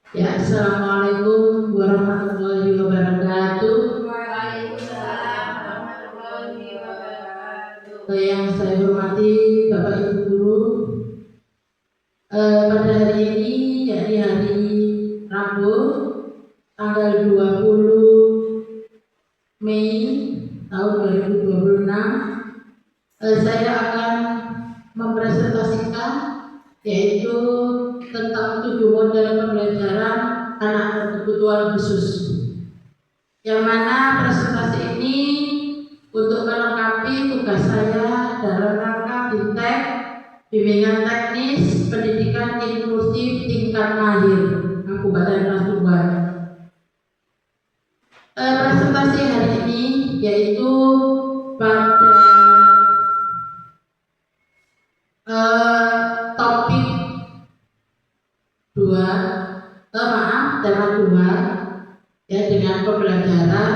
Ya, Assalamualaikum warahmatullahi wabarakatuh. Waalaikumsalam warahmatullahi wabarakatuh. Yang saya hormati Bapak Ibu Guru, pada hari ini, yakni hari Rabu, tanggal 20 Mei tahun 2026, saya akan mempresentasikan yaitu tentang 7 model pembelajaran anak berkebutuhan khusus. Yang mana presentasi ini untuk melengkapi tugas saya dalam rangka BIMTEK, Bimbingan Teknis Pendidikan Inklusif Tingkat Mahir, Kabupaten Pasuruan. Presentasi hari ini yaitu pada topik tema 2 ya, dengan pembelajaran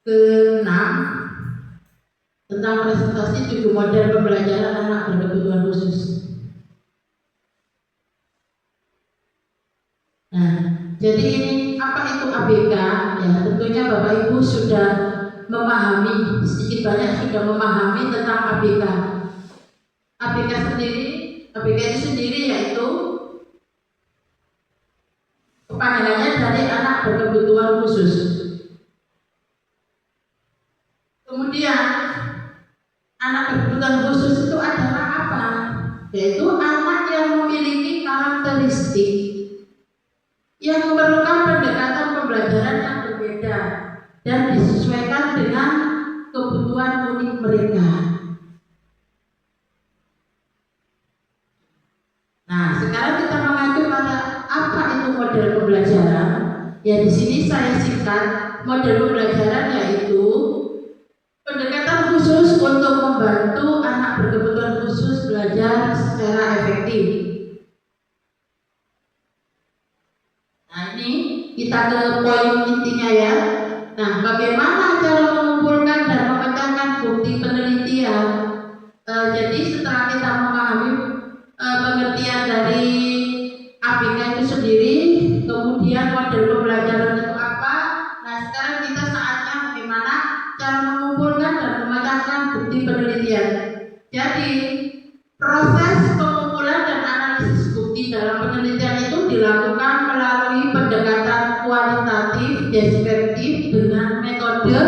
ke-6 tentang presentasi 7 model pembelajaran anak berkebutuhan khusus. Nah, jadi ini apa itu ABK? Ya, tentunya Bapak Ibu sudah memahami, sedikit banyak sudah memahami tentang ABK. ABK itu sendiri yaitu panggilannya dari anak berkebutuhan khusus. Kemudian anak berkebutuhan khusus itu adalah apa? Yaitu anak yang memiliki karakteristik yang memerlukan pendekatan pembelajaran yang berbeda dan disesuaikan dengan kebutuhan unik mereka. Nah, sekarang kita mengacu pada apa itu model pembelajaran. Ya, di sini saya singkat model pembelajaran yaitu pendekatan khusus untuk membantu anak berkebutuhan khusus belajar secara efektif. Nah, ini kita ke poin intinya ya. Nah, bagaimana cara mengumpulkan dan memecahkan bukti penelitian? Jadi setelah kita memahami pengertian dari ABK itu sendiri, kemudian model pembelajaran itu apa? Nah, sekarang kita saatnya bagaimana cara mengumpulkan dan memecahkan bukti penelitian. Jadi proses pengumpulan dan analisis bukti dalam penelitian itu dilakukan melalui pendekatan kualitatif deskriptif dengan metode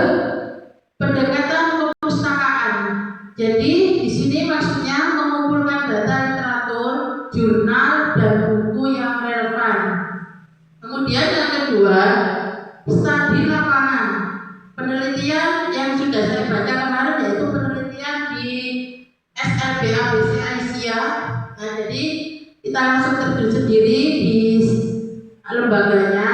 pendekatan perpustakaan. Jadi di sini maksudnya mengumpulkan data literatur, jurnal dan buku yang relevan. Kemudian yang kedua, studi lapangan. Penelitian yang sudah saya baca kemarin yaitu penelitian di SLBABC Asia. Nah, jadi kita langsung terjun sendiri di lembaganya.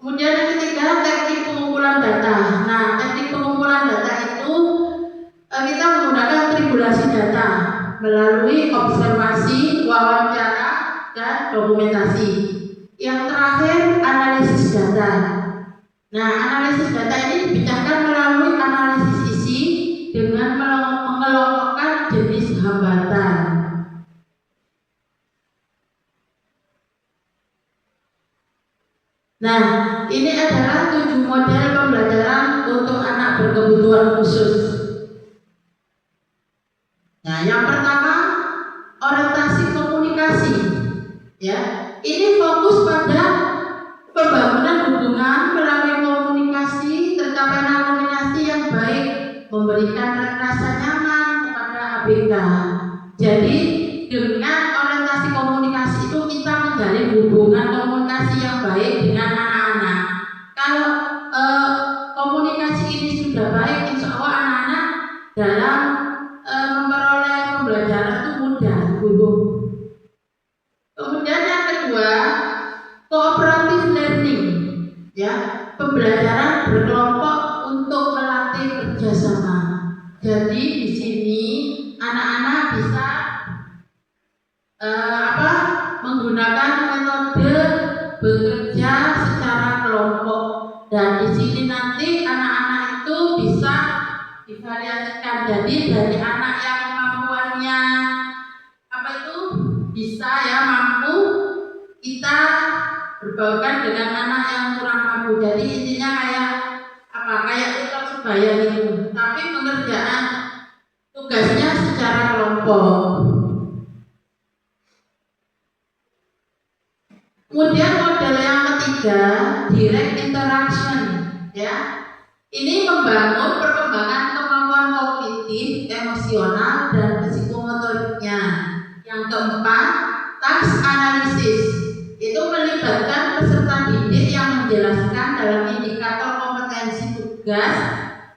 Kemudian yang ketiga, teknik pengumpulan data. Nah, teknik pengumpulan data itu kita menggunakan triangulasi data melalui observasi, wawancara, dan dokumentasi. Yang terakhir, analisis data. Nah, analisis data ini dipecahkan melalui analisis isi dengan mengelompokkan jenis hambatan. Nah, ini adalah 7 model pembelajaran untuk anak berkebutuhan khusus. Nah, yang pertama, orientasi komunikasi. Ya, ini fokus pada pembangunan hubungan melalui komunikasi, tercapainya komunikasi yang baik, memberikan rasa nyaman kepada ABK. Jadi dengan orientasi komunikasi itu kita menjalin hubungan komunikasi yang baik dengan anak-anak. Kalau komunikasi ini sudah baik, insya Allah anak-anak dalam memperoleh pembelajaran itu mudah. Kemudian yang kedua, cooperative learning, ya, pembelajaran berkelompok untuk melatih kerjasama. Jadi di sini anak-anak bisa menggunakan metode bekerja secara kelompok, dan di sini nanti anak-anak itu bisa divariasikan. Jadi dari anak yang kemampuannya bisa ya berbaurkan dengan anak yang kurang mampu. Jadi intinya kayak apa? Kayak tutor sebaya gitu. Tapi pengerjaan tugasnya secara kelompok. Kemudian model yang ketiga, direct interaction, ya. Ini membangun perkembangan kemampuan kognitif, emosional, dan psikomotoriknya. Yang keempat, task analysis. Itu melibatkan peserta didik yang menjelaskan dalam indikator kompetensi tugas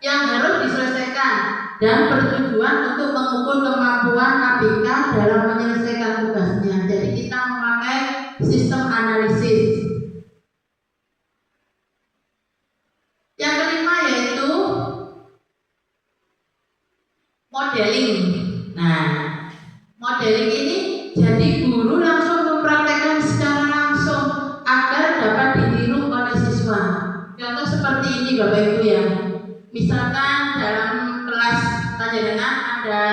yang harus diselesaikan dan bertujuan untuk mengukur kemampuan ABK dalam menyelesaikan tugasnya. Jadi kita memakai sistem analisis. Yang kelima yaitu modeling. Nah, modeling ini jadi guru langsung mempraktekkan secara langsung agar dapat ditiru oleh siswa. Contoh seperti ini Bapak Ibu ya. Misalkan dalam kelas panjenengan ada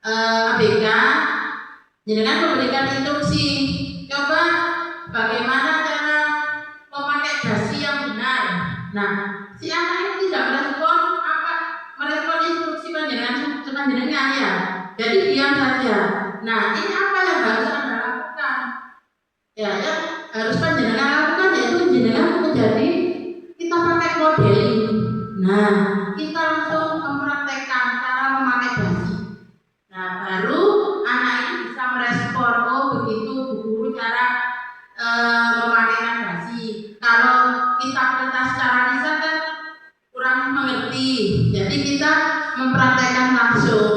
ABK, jenengan memberikan instruksi, coba bagaimana cara memakai dasi yang benar. Nah, si anak itu tidak merespon instruksi panjenengan ya. Jadi diam saja. Nah, ini apa yang harus Anda lakukan? Ya, yang harus panjenengan lakukan yaitu jenengan menjadi kita pakai modeling. Nah, kita langsung mempraktekkan cara memakai dasi. Nah, baru anak ini bisa merespon, oh begitu Bu Guru cara memakaikan dasi. Kalau kita perintah secara lisan kan kurang mengerti. Jadi kita mempraktekkan langsung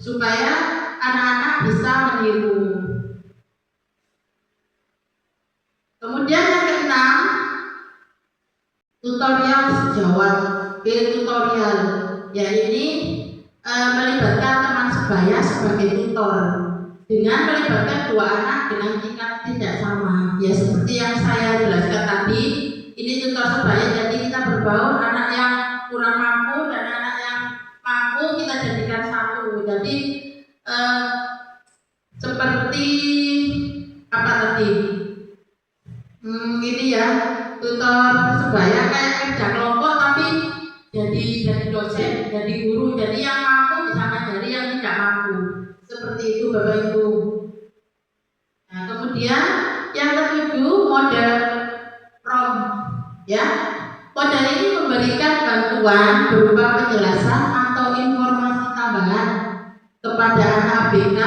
supaya anak-anak bisa meniru. Kemudian yang keenam, tutorial sejawat, tutorial. Ya ini melibatkan teman sebaya sebagai tutor dengan melibatkan dua anak dengan tingkat tidak sama. Ya seperti yang saya jelaskan tadi, ini tutor sebaya. Jadi kita berbaur anak yang kurang mampu dan anak yang mampu kita jadikan satu. Jadi seperti apa tadi? Ini ya, tutor sebaya kayak kerja kelompok tapi jadi dosen, jadi guru, jadi yang mampu bisa ngajari yang tidak mampu. Seperti itu Bapak Ibu. Nah, kemudian yang ketujuh model PROM, ya. Model ini memberikan bantuan berupa penjelasan atau informasi tambahan kepada anak ABK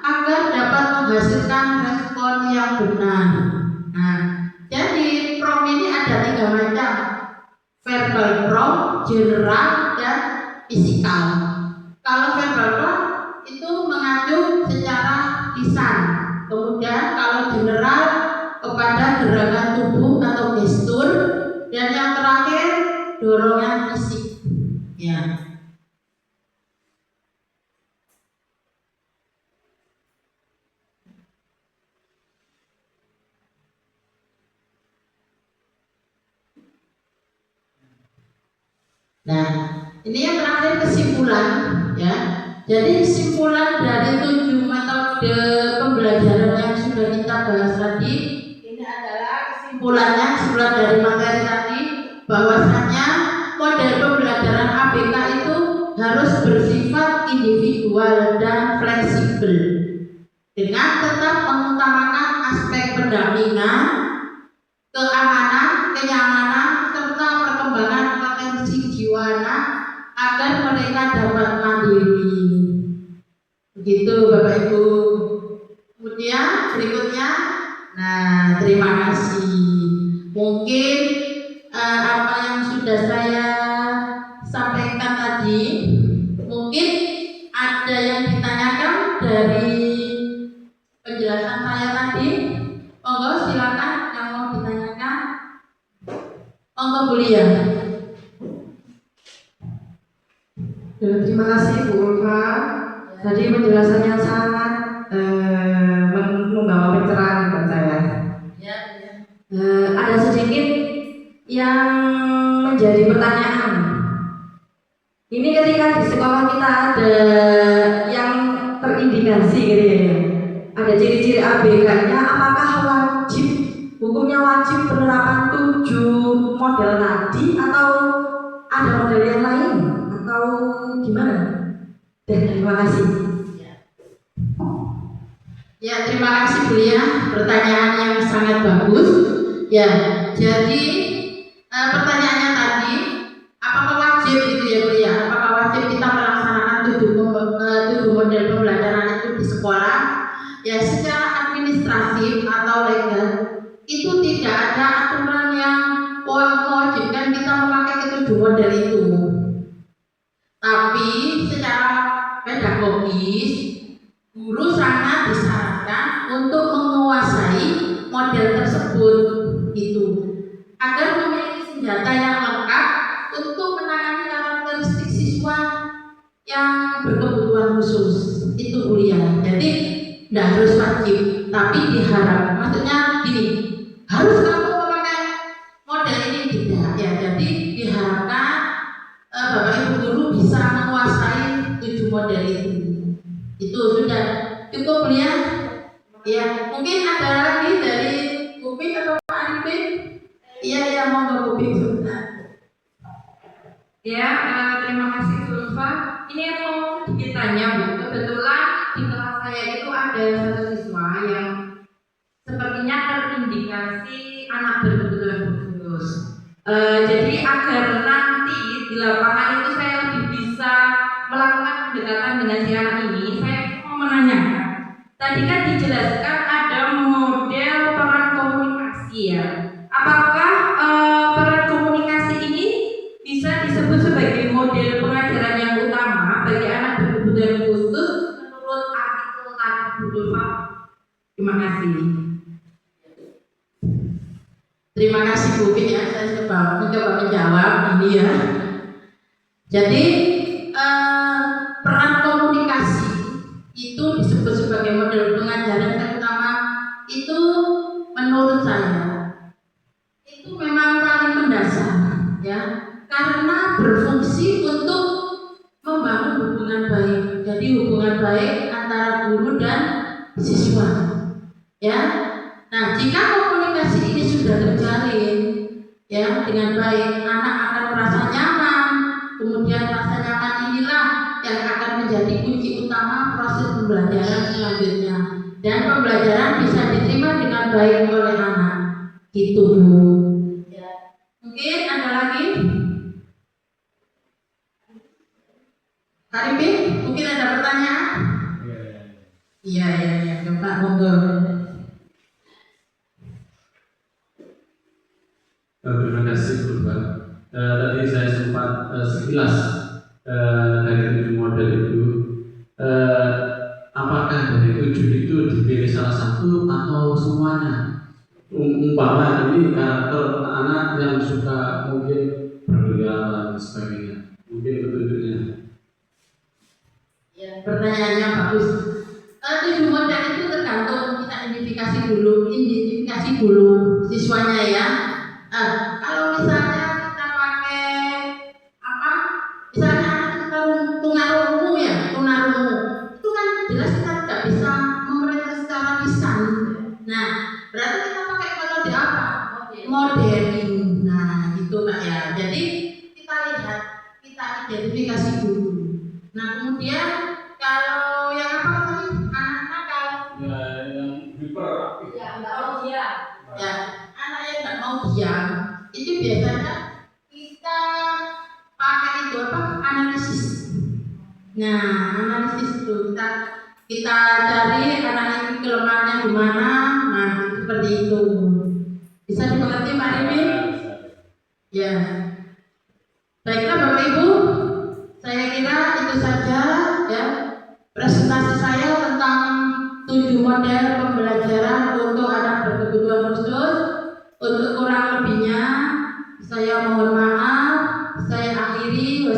agar dapat menghasilkan respon yang benar. Nah, jadi PROM ini ada 3 macam: verbal PROM, general, dan fisikal. Kalau verbal PROM itu mengacu secara lisan. Kemudian kalau general kepada gerakan tubuh atau gestur, dan yang terakhir dorongan fisik. Ya. Nah, ini yang terakhir kesimpulan, ya. Jadi kesimpulan dari 7 metode pembelajaran yang sudah kita bahas tadi, ini adalah kesimpulannya setelah dari materi tadi, bahwasanya model pembelajaran ABK itu harus bersifat individual dan fleksibel, dengan tetap mengutamakan aspek pendampingan, keamanan, kenyamanan, serta perkembangan potensi jiwa anak agar mereka dapat mandiri. Begitu Bapak Ibu. Kemudian berikutnya, nah terima kasih. Mungkin apa yang sudah saya sampaikan tadi, mungkin ada yang ditanyakan dari penjelasan saya tadi. Monggo silakan yang mau ditanyakan. Monggo Bu Lia. Terima kasih Bu Ulfa. Tadi penjelasannya sangat membawa pencerahan buat saya. Ada sedikit yang menjadi pertanyaan. Ini ketika di sekolah kita ada yang terindikasi gitu ya. Ada ciri-ciri ABK-nya, apakah wajib hukumnya wajib penerapan 7 model tadi atau ada model yang lain atau gimana? Terima kasih. Ya, terima kasih Bu Lia, pertanyaan yang sangat bagus. Ya, jadi pertanyaannya tadi, apakah wajib gitu ya Bu Lia? Apakah wajib kita melaksanakan 7 model pembelajaran itu di sekolah? Ya, secara administratif atau legal itu tidak ada aturan yang mewajibkan kita memakai ke-7 model itu. Tapi secara pedagogis, guru sangat disarankan untuk menguasai model tersebut itu agar memiliki senjata yang lengkap untuk menangani karakteristik siswa yang berkebutuhan khusus itu Bu Lia. Jadi tidak harus wajib, tapi diharap. Maksudnya gini, harus kamu memakai model ini tidak ya. Jadi diharapkan Bapak Ibu guru bisa menguasai 7 model itu. Itu sudah cukup Bu Lia. Ya, mungkin ada lagi dari Upik atau Pak Arifin? Iya, monggo Upik. Ya, terima kasih Bu Ulfa. Ini mau sedikit tanya Bu. Kebetulan di kelas saya itu ada satu siswa yang sepertinya terindikasi anak berkebutuhan khusus. Jadi agar nanti di lapangan itu saya lebih bisa melakukan pendekatan dengan si anak ini, saya mau menanyakan. Tadi kan dijelaskan ada model peran komunikasi ya. Apakah peran komunikasi ini bisa disebut sebagai model pengajaran yang utama bagi anak berkebutuhan khusus menurut artikel tadi Bu Ulfa? Terima kasih. Terima kasih Bu Upik ya, saya mencoba menjawab ini ya. Jadi peran komunikasi itu disebut sebagai model pengajaran yang utama itu menurut saya itu memang paling mendasar ya, karena berfungsi untuk membangun hubungan baik. Jadi hubungan baik antara guru dan siswa ya. Nah, jika komunikasi ini sudah terjalin ya dengan baik, anak akan merasa nyaman. Kemudian rasa nyaman inilah yang akan menjadi kunci utama proses pembelajaran selanjutnya, dan pembelajaran bisa diterima dengan baik oleh anak. Gitu Bu. Ya. Mungkin ada lagi? Arifin, mungkin ada pertanyaan? Iya, Pak, monggo. Terima kasih Bu Ulfa. Tadi saya sempat sekilas dari 7 model itu. Apakah dari 7 itu dipilih salah satu atau semuanya? Umpama ini karakter anak yang suka mungkin bergejala dan sebagainya, mungkin petunjuknya. Ya, pertanyaannya bagus. 7 model itu tergantung kita identifikasi dulu siswanya ya. Kalau misalnya kita pakai apa? Misalnya kita tunarungu ya, itu kan jelas kita tidak bisa memerintah secara lisan. Nah, berarti kita pakai metode apa? Modeling. Nah, gitu Pak ya. Jadi kita lihat, kita identifikasi dulu. Nah, kemudian kalau yang apa tadi? Anak nakal. Ya, yang hiperaktif. Ya, enggak mau dia. Ya, anak yang nggak mau diam itu biasanya kita pakai itu apa? Analisis. Nah, analisis itu kita cari anak ini kelemahannya di mana. Nah, seperti itu. Bisa dimengerti Pak Arifin? Ya. Baiklah Bapak Ibu, saya kira itu saja ya presentasi saya tentang 7 model pembelajaran untuk anak berkebutuhan khusus. Untuk kurang lebihnya saya mohon maaf. Saya akhiri.